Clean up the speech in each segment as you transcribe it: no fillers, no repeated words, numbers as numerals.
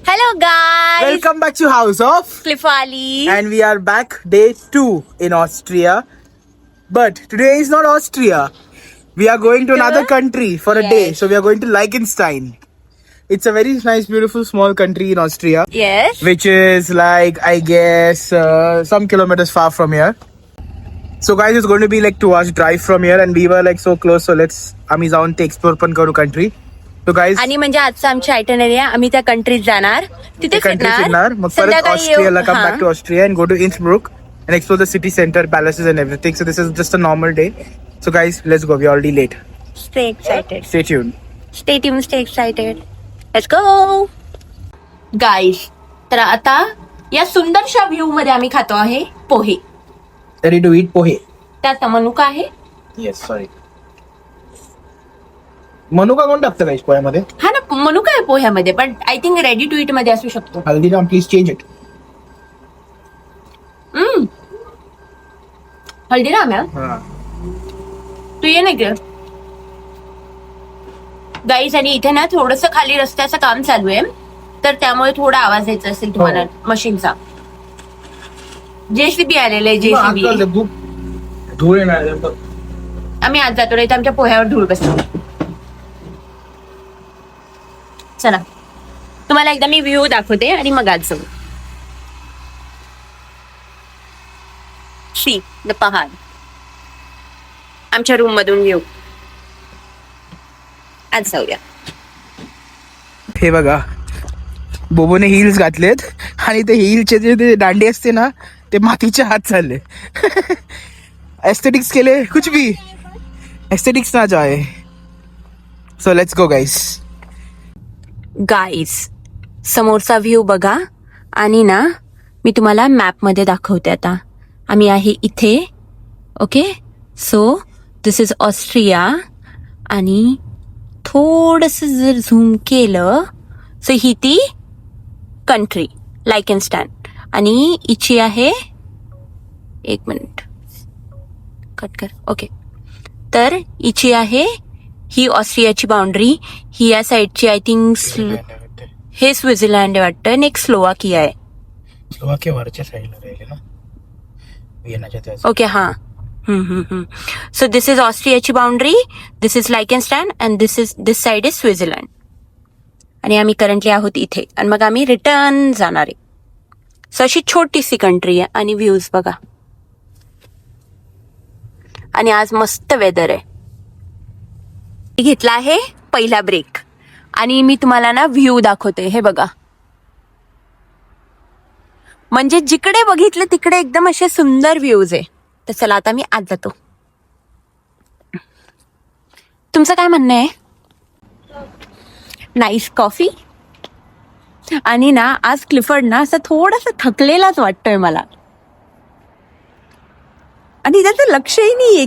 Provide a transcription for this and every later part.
Hello guys. Welcome back to House of Cliff Ali. and we are back day 2 in Austria. But today is not Austria. We are going to another country for a day. Yes. So we are going to Liechtenstein. It's a very nice, beautiful, small country in Austria, Yes. which is like, I guess, some kilometers far from here. So guys, it's going to be like 2 hours drive from here and we were like so close. So let's, आम्ही जाऊन ते explore पण करू country. So guys, आणि म्हणजे आजचं आमची itinerary आहे. आम्ही त्या कंट्रीत जाणार, तिथे country फिरणार फिरणार, मग परत संध्याकाळी येऊ. ऑस्ट्रियाला come हा. back to Austria and go to Innsbruck and explore the city center, palaces and everything. So this is just a normal day. So guys, let's go. We're already late. Stay excited. Stay tuned. Stay tuned, stay excited. Let's go. Guys, तर आता या सुंदरशा view मध्ये आम्ही खातो आहे पोहे. Ready to eat pohe. त्यात मनुका आहे. Yes, sorry. मनुका कोण टाकतं गाईस पोह्यामध्ये? हा ना, मनुका आहे पोह्यामध्ये, पण I think ready to eat मध्ये असू शकतो. Haldiram please change it. Haldiram आहे. तू ये ना ग गाईज. आणि इथे ना थोडस खाली रस्त्याचं काम चालू आहे, तर त्यामुळे थोडा आवाज यायचा असेल तुम्हाला मशीनचा. जेसीबी आलेलं आहे, जेसीबी. धूळ येणार. आम्ही आज जातो, इथे आमच्या पोह्यावर धूळ बसतो. चला, तुम्हाला एकदा मी व्ह्यू दाखवते आणि मग आज जाऊ. सी द पहाड, आमच्या रूम मधून व्ह्यू. आज जाऊया. हे बघा, बोबोने हिल्स घातलेत आणि ते हिलचे जे दांडे असते ना, ते मातीच्या हात चालले. एस्थेटिक्स केले, कुछ भी एस्थेटिक्स ना जाए. So let's go guys. Guys, समोरचा व्ह्यू बघा आणि ना मी तुम्हाला मॅप मध्ये दाखवते. आता आम्ही आहे इथे. Okay, so this is Austria. आणि थोडस जर झूम केलं सो ही ती कंट्री लायकेनस्टाईन. आणि हिची आहे, एक मिनिट कट कर. ओके, तर हिची आहे ही ऑस्ट्रियाची बाउंड्री. ही या साईडची आय थिंक हे स्वित्झर्लंड आहे वाटतं, आणि एक स्लोवाकिया आहे. स्लोवाकिया वरच्या साईडला राहिले ना, विएनाच्या त्या. ओके, हा. सो दिस इज ऑस्ट्रियाची boundary, this is Liechtenstein and this side is Switzerland. आणि आम्ही करंटली आहोत इथे, आणि मग आम्ही रिटर्न जाणार आहे. सो अशी छोटीशी कंट्री आहे. आणि व्ह्यूज बघा. आणि आज मस्त वेदर आहे. घेतला आहे पहिला ब्रेक आणि मी तुम्हाला ना व्ह्यू दाखवते. हे बघा, म्हणजे जिकडे बघितलं तिकडे एकदम असे सुंदर व्ह्यूज आहे. तर चला, आता मी आज जातो. तुमचं काय म्हणणं आहे? Nice coffee. आणि ना आज क्लिफर्ड ना असं थोडंसं थकलेलाच वाटतोय मला, आणि त्याचं लक्षही नाही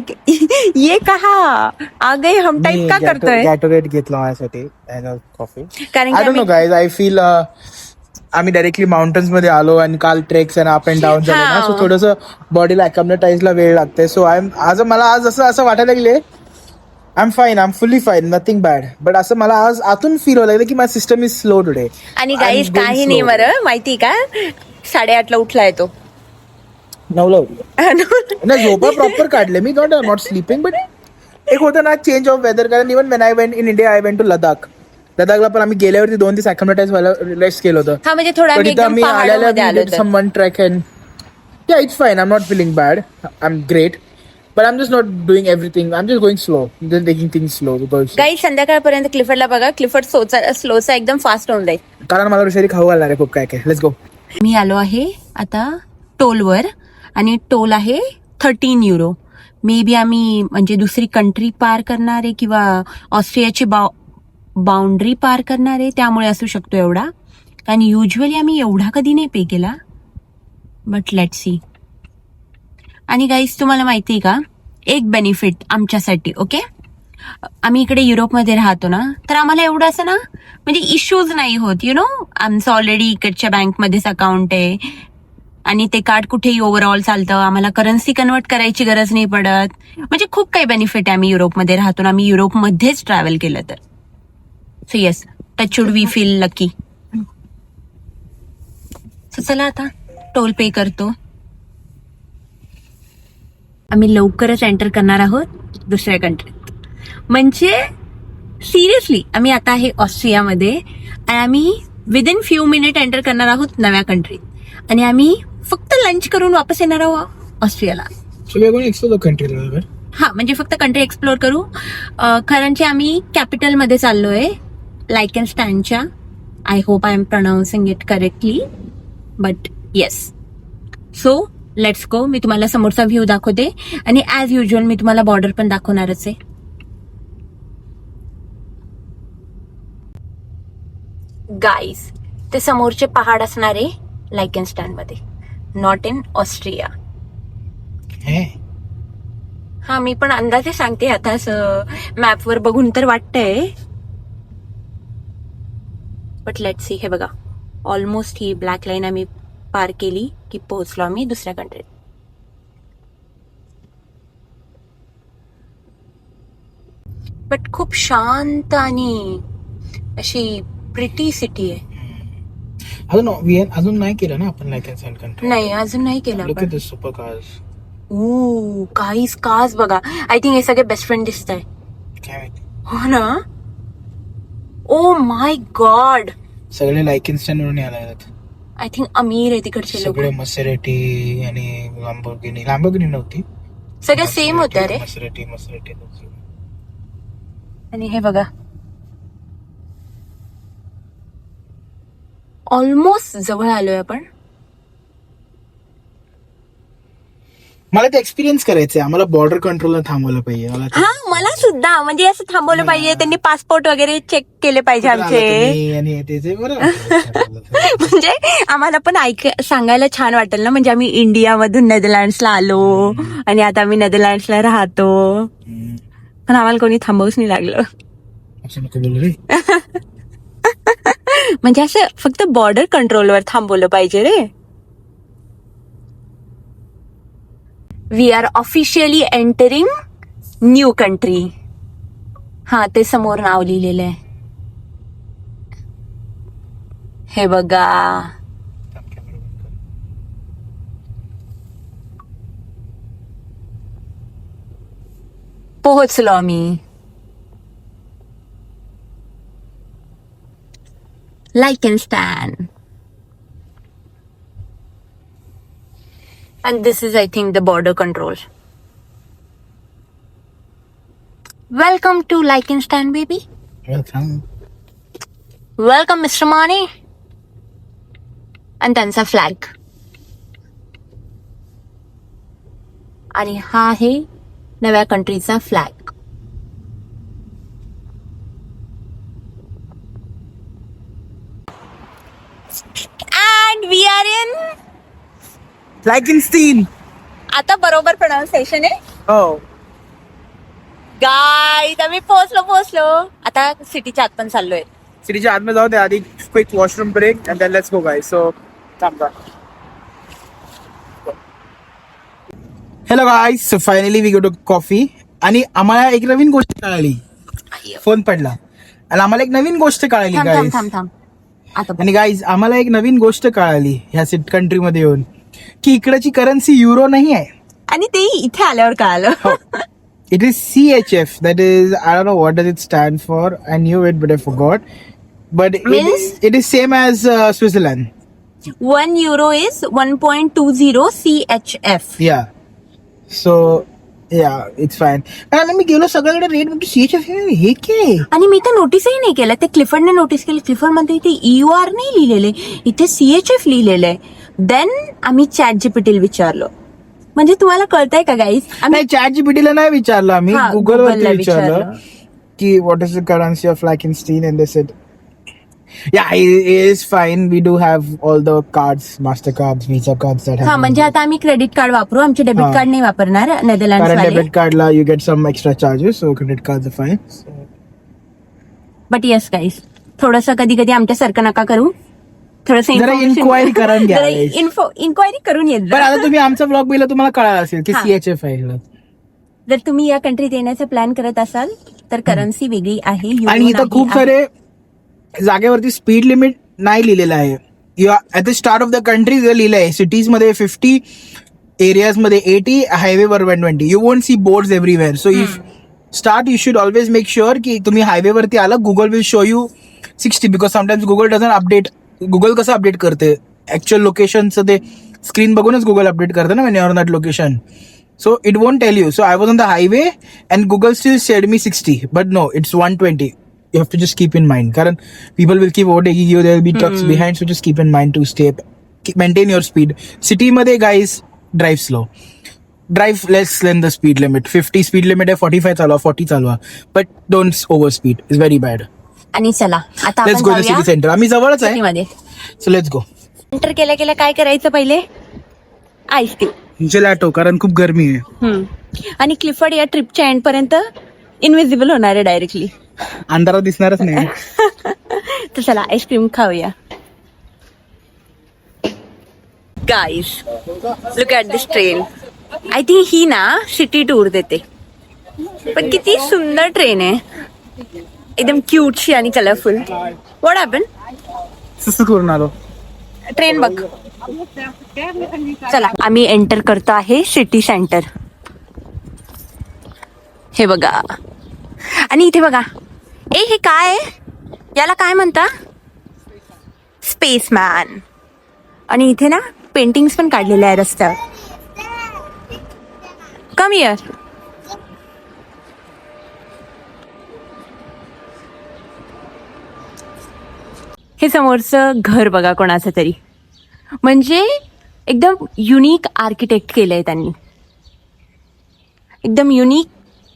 ये कहा आ गए हम टाइप का करतोय. गॅटोरेट घेतला माझ्यासाठी कॉफी. कारण I don't know guys, I feel आम्ही डायरेक्टली माउंटन्स मध्ये आलो आणि काल ट्रेक्स आणि अप अँड डाऊन झाले ना, सो थोडस बॉडीला अकॅमनेटाइजला वेळ लागते. सो मला आज असं वाटायला लागले, I am fine, I am fully fine, nothing bad. But असं मला आज आतून फील व्हायला लागलं की माय सिस्टम इज स्लो टुडे. आणि गाईज काही नाही बरं, माहिती का, 8:30 उठलाय तो. 9ला उठलो नाही, झोपा प्रॉपर काढले मी. नॉट स्लीपिंग, बट एक होतं ना चेंज ऑफ वेदर. कारण even when I went in India, I went to Ladakh. लडाखला पण आम्ही गेल्यावरती 2 दिवस अकॅमनेटाइज व्हायला रेस्ट केलं होतं. हा, म्हणजे थोडा पण इथं आम्ही आल्याला some one track and yeah, it's fine. I'm not feeling bad. I'm great. But I'm just not doing everything. I'm just going slow. I'm just taking things slow. Because guys, संध्याकाळपर्यंत क्लिफर्डला बघा. क्लिफर्ड स्लोचा एकदम fast होऊन जाईल. कारण मला ऋषारी खाऊ घालणार आहे खूप काय काय. Let's go. मी आलो आहे आता टोलवर, आणि टोल आहे 13 युरो. मे बी आम्ही म्हणजे दुसरी कंट्री पार करणार आहे किंवा ऑस्ट्रियाची बाउंड्री पार करणार आहे, त्यामुळे असू शकतो एवढा. कारण युजली आम्ही एवढा कधी नाही पे केला, बट लेट्स सी. आणि गाईज, तुम्हाला माहिती आहे का, एक बेनिफिट आमच्यासाठी. ओके, आम्ही इकडे युरोपमध्ये राहतो ना, तर आम्हाला एवढं असं ना म्हणजे इश्यूज नाही होत. आमचं ऑलरेडी इकडच्या बँकमध्येच अकाउंट आहे आणि ते कार्ड कुठेही ओव्हरऑल चालतं. आम्हाला करन्सी कन्वर्ट करायची गरज नाही पडत. म्हणजे खूप काही बेनिफिट आहे. आम्ही युरोपमध्ये राहतो ना, आम्ही युरोपमध्येच ट्रॅव्हल केलं तर. So yes, touch wood we feel lucky. चला आता टोल पे करतो. आम्ही लवकरच एंटर करणार आहोत दुसऱ्या कंट्रीत. म्हणजे सिरियसली आम्ही आता आहे ऑस्ट्रियामध्ये आणि आम्ही विदिन फ्यू मिनिट एंटर करणार आहोत नव्या कंट्रीत आणि आम्ही फक्त लंच करून वापस येणार आहोत ऑस्ट्रियाला. हा म्हणजे फक्त कंट्री एक्सप्लोर करू. कारण की आम्ही कॅपिटलमध्ये चाललोय लायकेनस्टॅनच्या. I hope I am pronouncing it correctly but yes. So let's go. मी तुम्हाला समोरचा व्ह्यू दाखवते आणि ऍज युजल मी तुम्हाला बॉर्डर पण दाखवणारच आहे. गाईज ते समोरचे पहाड असणारे लायकेनस्टॅन मध्ये, नॉट इन ऑस्ट्रिया. हा मी पण अंदाजे सांगते आता मॅपवर बघून तर वाटतंय बट लेट सी. हे बघा ऑलमोस्ट ही ब्लॅक लाईन आम्ही पार केली की पोहोचलो आम्ही दुसऱ्या कंट्रीत. बट खूप शांत आणि अशी प्रिटी सिटी आहे. अजून नाही केलं ना आपण लायकेनस्टॅन कंट्री. नाही अजून नाही केलं लुक आपण. At this super cars. काहीच काच बघा. आय थिंक हे सगळे बेस्ट फ्रेंड दिसत आहे. काय माहिती. हो ना. Oh my God. सगळे लायकेनस्टॅन वरून यायला लागतात. आय थिंक अमीर आहे तिकडचे लोक. सगळे मसेरेटी आणि लॅम्बोर्गिनी नव्हती. सगळे सेम होत्या रे. मसेरेटी. आणि हे बघा ऑलमोस्ट जवळ आलोय आपण. मला ते एक्सपिरियन्स करायचंय. आम्हाला बॉर्डर कंट्रोलला थांबवलं पाहिजे. हा मला सुद्धा म्हणजे असं थांबवलं पाहिजे. त्यांनी पासपोर्ट वगैरे चेक केले पाहिजे आमचे. आणि ते बरं. म्हणजे आम्हाला पण सांगायला छान वाटेल ना. म्हणजे आम्ही इंडियामधून नेदरलँड्सला आलो आणि आता आम्ही नेदरलँड्सला राहतो पण आम्हाला कोणी थांबवूच नाही लागलं. असं नको बोलू रे. म्हणजे असं फक्त बॉर्डर कंट्रोलवर थांबवलं पाहिजे रे. We are officially entering new country. हा ते समोर नाव लिहिलेलं आहे हे बघा. पोहोचलो आम्ही लायकेनस्टॅन. And this is, I think, the border control. Welcome to Liechtenstein, baby. Welcome, Mr. Mani. And त्यांचा फ्लॅग. आणि हा आहे नव्या कंट्रीचा flag. And we are in Liechtenstein. आता बरोबर प्रोनाउन्सिएशन आहे. हो गाईज आम्ही पोहोचलो. आता सिटीच्या आत पण चाललोय. सिटीच्या आतमध्ये जाऊ दे आधी. Quick washroom break and then let's go guys. So थांबा. Hello guys. So finally we go to coffee. आणि आम्हाला एक नवीन गोष्ट कळाली. फोन पडला आणि आम्हाला एक नवीन गोष्ट कळाली गाईज. थांब आता. आणि गाईज आम्हाला एक नवीन गोष्ट कळाली ह्या कंट्रीमध्ये येऊन की इकडची करन्सी युरो नाही आहे. आणि ते इथे आल्यावर कळालं. It is CHF. That is, I don't know what does it stand for. I knew it, but I forgot. But it is same as Switzerland. €1 is 1.20 CHF. Yeah. So, yeah, it's fine. आणि मी गेलो सगळ्याकडे rate म्हणतो CHF हे काय. आणि मी तर नोटीसही नाही केलं. ते क्लिफर्डने नोटीस केलं. क्लिफर्ड मध्ये इथे EUR नाही लिहिलेले, इथे CHF लिहिलेलं आहे. देन आम्ही ChatGPT विचारलो. म्हणजे तुम्हाला कळतंय का गाईज. नाही ChatGPT ला नाही विचारलं आम्ही. गुगल वरती विचारलं की what is the currency of Liechtenstein and they said yeah it is fine. We do have all the cards, Mastercards, Visa cards that have. हा म्हणजे आता आम्ही क्रेडिट कार्ड वापरू. आमचे डेबिट कार्ड नाही वापरणार नेदरलँड्स कारण वाले. डेबिट कार्डला you get some extra charges, so credit cards are fine. But yes guys थोडंसं कधी कधी आमच्यासारखं नका करू. थोडंसं जरा इन्क्वायरी करून घ्या. इन्क्वायरी करून येत पण आता तुम्ही आमचा ब्लॉग बघितला तुम्हाला कळालं असेल की CHF आहे. जर तुम्ही या कंट्रीत येण्याचा प्लॅन करत असाल तर करन्सी वेगळी आहे. आणि इथं खूप सारे जागेवरती स्पीड लिमिट नाही लिहिलेलं आहे. At the start of the country लिहिलंय सिटीज मध्ये 50, एरियाज मध्ये 80, हायवेवर 120. You won't see boards everywhere. So if start you should always make sure की तुम्ही हायवेवरती आला, Google will show you 60 because sometimes Google doesn't update. Google कसं update करते actual लोकेशनचं ते स्क्रीन बघूनच गुगल अपडेट करते ना when you're on that location. So it won't tell you. So I was on the highway and Google still said me 60, but no, it's 120. You have to just keep in mind. Karan people will keep overtaking you. There will be trucks behind, so just keep in mind to maintain your speed. City मध्ये guys drive slow. Drive less than the speed limit. 50 speed limit आहे, 45 चालवा, 40 चालवा. But don't overspeed. It's very bad. आणि चला आता Let's go to the city center. आम्ही जवळच आहे. मध्ये So let's go. एंटर केल्या केल्या काय करायचं पहिले, आईस्क्रीम, जेलॅटो, कारण खूप गरमी आहे. आणि क्लिफर्ड या ट्रिपच्या एंड पर्यंत इनविजिबल होणार आहे डायरेक्टली. अंधारात दिसणारच नाही. तर चला आईस्क्रीम खाऊया. Guys look at this train. I think ही ना सिटी टूर देते, पण किती सुंदर ट्रेन आहे, एकदम क्यूटशी आणि कलरफुल. What happen? सुस्त करून आलो. ट्रेन बघ. चला आम्ही एंटर करतो आहे सिटी सेंटर. हे बघा, आणि इथे बघा, हे काय आहे, याला काय म्हणता, स्पेसमॅन. आणि इथे ना पेंटिंग्स पण काढलेल्या आहे रस्त्यावर. Come here. हे समोरचं घर बघा कोणाचं तरी, म्हणजे एकदम युनिक आर्किटेक्ट केलंय त्यांनी, एकदम युनिक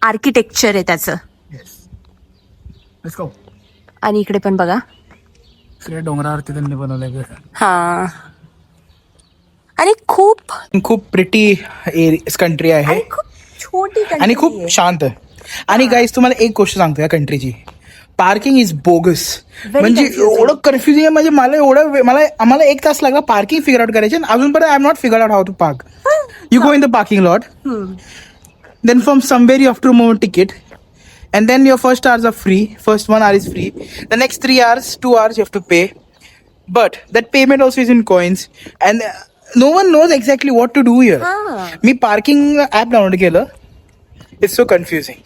आर्किटेक्चर आहे त्याचं. आणि इकडे पण बघा, डोंगरावरती त्यांनी बनवलंय. हा, आणि खूप प्रिटी कंट्री आहे, खूप छोटी आणि खूप शांत आहे. आणि गाईज तुम्हाला एक गोष्ट सांगतो या कंट्रीची, पार्किंग इज बोगस. म्हणजे एवढं कन्फ्युजिंग आहे, म्हणजे आम्हाला 1 तास लागला पार्किंग फिगर आउट करायचे. अजूनपर्यंत I am not figure out how to park. You go in the parking lot, then from somewhere you have to remove ticket, and then your first hours are free. First 1 hour is free. The next 3 hours, 2 hours you have to pay. But that payment also is in coins, and no one knows exactly what to do here. मी parking app download केलं. It's so confusing.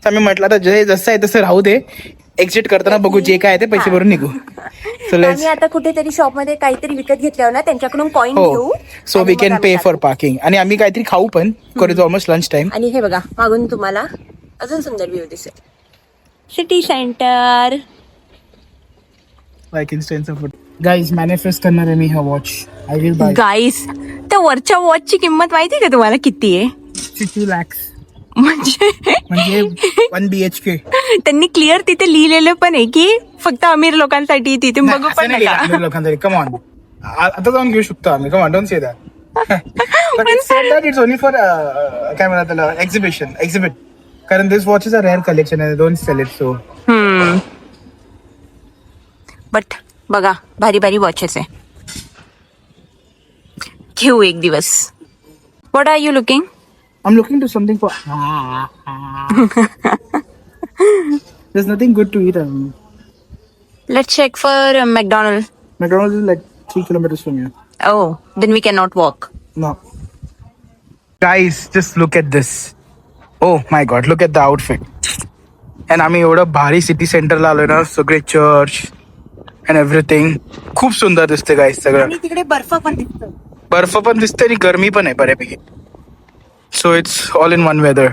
तर मी म्हटलं आता जसं आहे तसं राहू दे, एक्झिट करताना बघू, जे काय ते पैसे भरून निघू. आम्ही आता कुठेतरी शॉप मध्ये काहीतरी विकत घेतल्यावर ना त्यांच्याकडून कॉइन घेऊ, so we can pay for parking. आणि आम्ही काहीतरी खाऊ पण, करू ऑलमोस्ट लंच टाइम. आणि हे बघा मागून तुम्हाला अजून सुंदर व्ह्यू दिसेल, city centre. Like instance of guys manifest करणार आहे मी हा watch. I will buy. Guys, त्या वरच्या वॉचची किंमत माहिती का तुम्हाला किती आहे? 60 lakhs. म्हणजे 1 BHK. त्यांनी क्लिअर तिथे लिहिलेलं पण आहे की फक्त अमीर लोकांसाठी, तिथे बघू पण नका. लोकांसाठी कम ऑन, आता जाऊन घेऊ शकतो आम्ही. Come on, don't say that. It's only for काय म्हणतात त्याला, एक्झिबिट. कारण this watch is a rare collection आहे, don't sell it. So but बघा भारी भारी वॉचेस आहे, घेऊ एक दिवस. What are you looking? I'm looking to something for. There's nothing good to eat. Let's check for McDonald's. McDonald's is like 3 kilometers from here. Oh, then we cannot walk. No. Guys, just look at this. Oh my God, look at the outfit. And आम्ही एवढं भारी city सेंटरला आलोय ना, सगळे church and everything. खूप सुंदर दिसते गाईस सगळं. आणि तिकडे बर्फ पण दिसतो, आणि गरमी पण आहे बऱ्यापैकी. So it's all in one weather.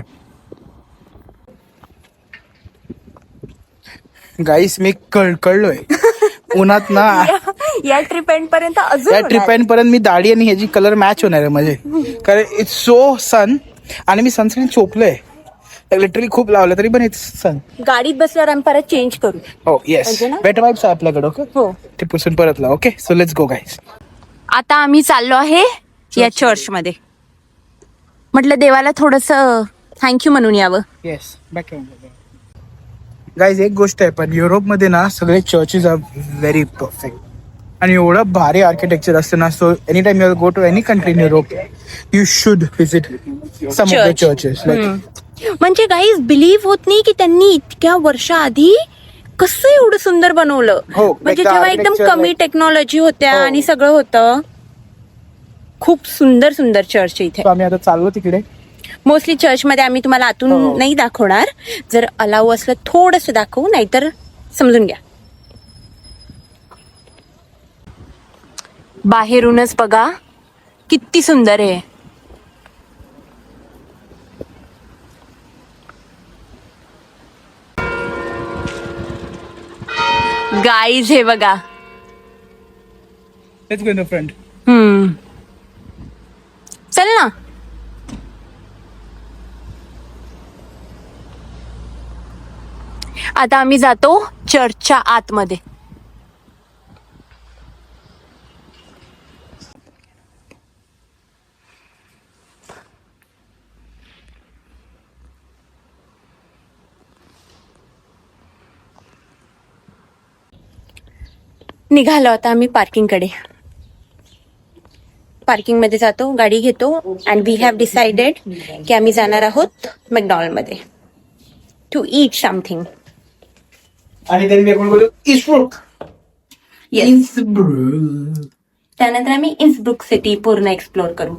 गाईस मी कळलोय उन्हात ना. या ट्रिप एंड पर्यंत मी दाढी आणि ह्याची कलर मॅच होणार आहे माझे, कारण इट्स सो सन. आणि मी सनस्क्रीन चोपलंय लिटरली, खूप लावलं तरी पण इट्स सन. गाडीत बसल्यावर आम्ही परत चेंज करू. हो येस, बेटर वाइब्स आहे आपल्याकडे. ओके, हो, ते पुसून परत लाव. ओके, सो लेट्स गो गाईस. आता आम्ही चाललो आहे या चर्च मध्ये. म्हटलं देवाला थोडस थँक्यू म्हणून यावं. येस, बॅक गाईज एक गोष्ट आहे, पण युरोपमध्ये ना सगळे चर्चेस आर व्हेरी परफेक्ट आणि एवढं भारी आर्किटेक्चर असतं ना. So any time you go to any country in Europe, you should visit some of the churches. म्हणजे गाईज बिलीव्ह होत नाही की त्यांनी इतक्या वर्षाआधी कसं एवढं सुंदर बनवलं. हो, म्हणजे like the जेव्हा एकदम architecture, कमी like- टेक्नॉलॉजी होत्या हो. आणि सगळं होतं. खूप सुंदर सुंदर चर्च इथे. So आम्ही आता चाललो तिकडे. मोस्टली चर्चमध्ये आम्ही तुम्हाला आतून हो. नाही दाखवणार. जर अलाऊ असलं थोडंसं दाखवू, नाहीतर समजून घ्या. बाहेरूनच बघा किती सुंदर आहे. गाईज हे बघा. Let's go in the front. चल ना. आता आम्ही जातो चर्चच्या आतमध्ये. निघालो आता आम्ही पार्किंगकडे. पार्किंग मध्ये जातो, गाडी घेतो अँड वी हॅव डिसाइडेड की आम्ही जाणार आहोत मॅकडॉनल्डमध्ये टू ईट समथिंग. आणि then we are going to go to Eastbrook. Eastbrook. त्यानंतर आम्ही इन्सब्रुक सिटी पूर्ण एक्सप्लोर करू.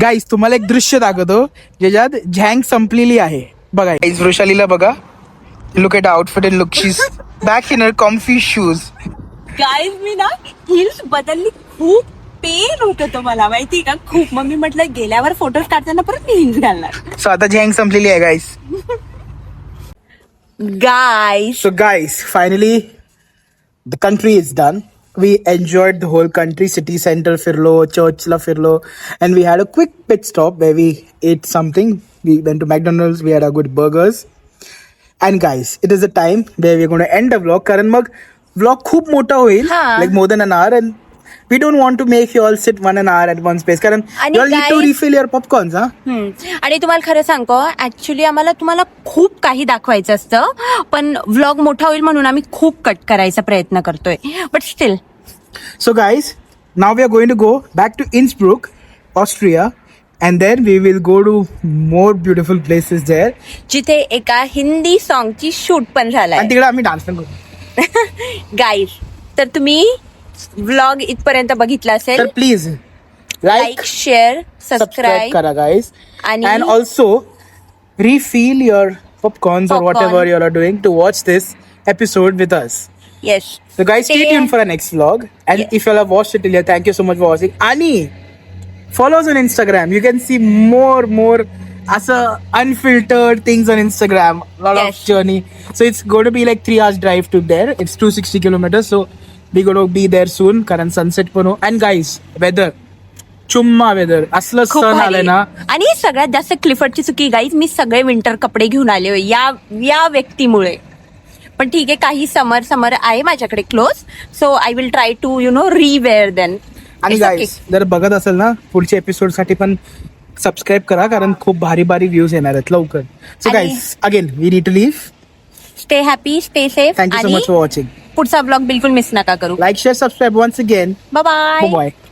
गाईज तुम्हाला एक दृश्य दाखवतो ज्याच्यात झँग संपलेली आहे. बघा गाईज, वृषालीला बघा. Look at outfit and look she is back in her comfy shoes. Guys मी ना हिल्स बदलली. खूप पेन होत होतं मला माहिती का, खूप. मग मी म्हटलं गेल्यावर फोटोज काढताना परत मी हिल्स घालणार. सो आता झँग संपलेली आहे guys. Guys So guys, finally the country is done. We enjoyed the whole country, city center फिरलो, church ला फिरलो, and we had a quick pit stop where we ate something. We went to McDonald's, we had our good burgers. And guys, it is the time where we're going to end the vlog. कारण मग vlog खूप मोठा होईल, हा. like more than an hour, and we don't want to make you all sit 1 hour at one space. कारण आणि you all need to guys- refill your popcorns, हा. आणि तुम्हाला खरं सांगतो, ऍक्च्युली आम्हाला तुम्हाला खूप काही दाखवायचं असतं, पण व्लॉग मोठा होईल म्हणून आम्ही खूप कट करायचा प्रयत्न करतोय. But still So guys, now we are going to go back to Innsbruck, Austria, and then we will go to more beautiful places there. जिथे एका हिंदी सॉन्गची शूट पण झालाय. आणि तिकडे आम्ही डान्स पण करू. गाईज, तर तुम्ही व्लॉग इथपर्यंत बघितला तर असेल, please like, share, subscribe subscribe करा guys, आणि- and also refill your popcorns or Popcorn. whatever you are doing to watch this episode with us. Yes. So guys, stay tuned for our next vlog, and Yeah. if you all have watched it till here, thank you so much for watching. Ani, follow us on Instagram. You can see more unfiltered things on Instagram. Lot Yes. of journey. So it's going to be like 3 hours drive to there. It's 260 kilometers. So we're going to be there soon. कारण sunset पण हो. And guys, weather. चुम्मा weather. असलं खूप सण भारी. आलंय ना. आणि सगळ्यात जास्त क्लिफर्डची चुकी गाईज, मी सगळे विंटर कपडे घेऊन आले होय या व्यक्तीमुळे. पण ठीक आहे, काही समर आहे माझ्याकडे clothes, so I will try to rewear them. आणि गाईज जर बघत असेल ना पुढच्या एपिसोड साठी पण सबस्क्राईब करा, कारण खूप भारी व्ह्यूज येणार आहेत लवकर. सो आणि- guys again we need to leave. Stay happy, stay safe, thank you so आणि मच फॉर वॉचिंग. पुढचा ब्लॉग बिलकुल मिस नका करू. Like, share, subscribe once again. Bye bye. Bye bye.